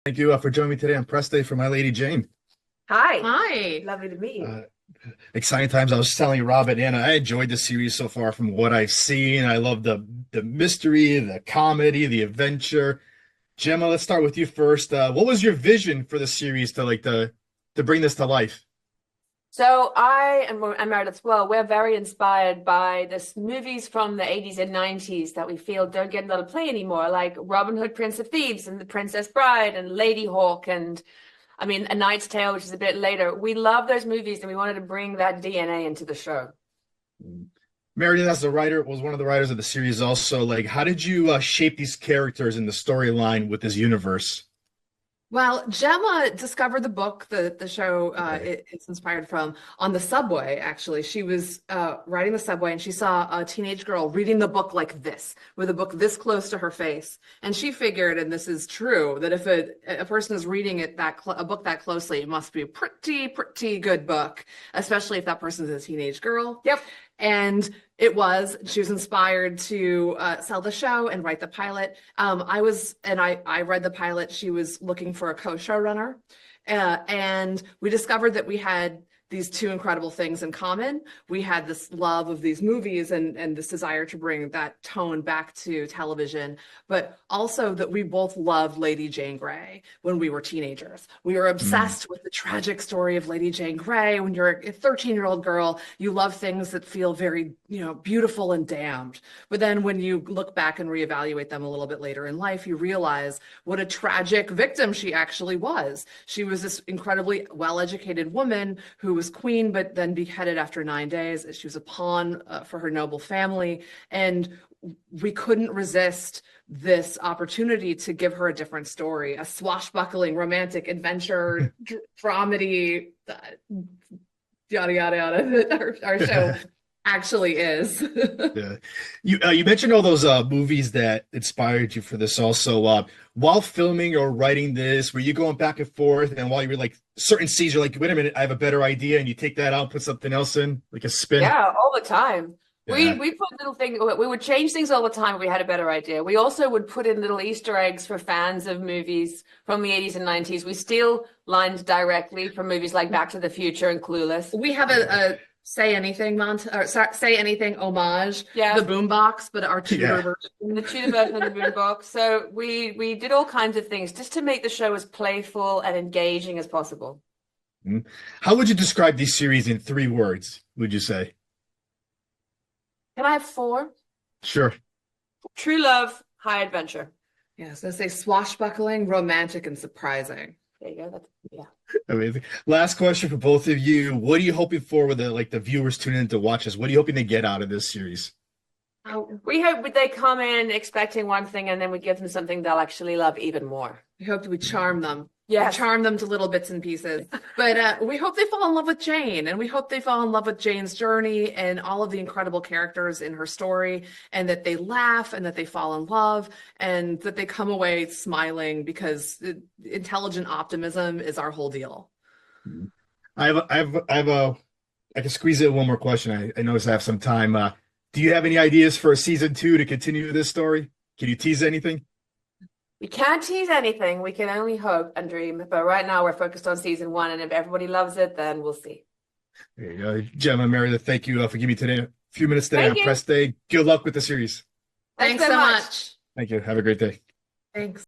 Thank you for joining me today on press day for My Lady Jane. Hi. Hi. Lovely to meet you. Exciting times. I was telling Rob and Anna, I enjoyed the series so far from what I've seen. I love the mystery, the comedy, the adventure. Gemma, let's start with you first. What was your vision for the series to bring this to life? So I and Meredith as well, we're very inspired by this movies from the 80s and 90s that we feel don't get a lot of play anymore, like Robin Hood, Prince of Thieves and The Princess Bride and Lady Hawk and A Knight's Tale, which is a bit later. We love those movies and we wanted to bring that DNA into the show. Meredith, as the writer, was one of the writers of the series also. Like, how did you shape these characters in the storyline with this universe? Well, Gemma discovered the book that the show it's inspired from on the subway, actually. She was riding the subway and she saw a teenage girl reading the book like this, with a book this close to her face. And she figured, and this is true, that if a person is reading a book that closely, it must be a pretty good book, especially if that person is a teenage girl. Yep. And she was inspired to sell the show and write the pilot. I read the pilot. She was looking for a co-showrunner. And we discovered that we had these two incredible things in common. We had this love of these movies and this desire to bring that tone back to television, but also that we both loved Lady Jane Grey when we were teenagers. We were obsessed with the tragic story of Lady Jane Grey. When you're a 13-year-old girl, you love things that feel very, beautiful and damned. But then when you look back and reevaluate them a little bit later in life, you realize what a tragic victim she actually was. She was this incredibly well-educated woman who was queen, but then beheaded after 9 days. She was a pawn for her noble family. And we couldn't resist this opportunity to give her a different story, a swashbuckling, romantic adventure, dramedy, yada, yada, yada. Our show actually is. Yeah. You mentioned all those movies that inspired you for this also. While filming or writing this, were you going back and forth, and while you were like certain scenes, you're like, wait a minute, I have a better idea, and you take that out, put something else in, like a spin? Yeah, all the time. Yeah. We put little things, we would change things all the time if we had a better idea. We also would put in little Easter eggs for fans of movies from the 80s and 90s. We steal lines directly from movies like Back to the Future and Clueless. We have a say anything say anything homage, Yeah. the boombox, but our Tudor version. The Tudor version of the boombox. So we did all kinds of things just to make the show as playful and engaging as possible. How would you describe these series in 3 words, would you say? Can I have 4? Sure. True love, high adventure. Yes, I say swashbuckling, romantic, and surprising. There you go. Yeah. Amazing. Last question for both of you. What are you hoping for with the viewers tuning in to watch us? What are you hoping to get out of this series? We hope they come in expecting one thing and then we give them something they'll actually love even more. We hope that we charm them. Yeah. Charm them to little bits and pieces. But we hope they fall in love with Jane, and we hope they fall in love with Jane's journey and all of the incredible characters in her story, and that they laugh and that they fall in love and that they come away smiling, because intelligent optimism is our whole deal. I can squeeze in one more question. I notice I have some time. Do you have any ideas for a season 2 to continue this story? Can you tease anything? We can't tease anything. We can only hope and dream. But right now we're focused on season 1, and if everybody loves it, then we'll see. There you go. Gemma, Meredith, thank you for giving me today a few minutes today Thank on you. Press Day. Good luck with the series. Thanks so much. Thank you. Have a great day. Thanks.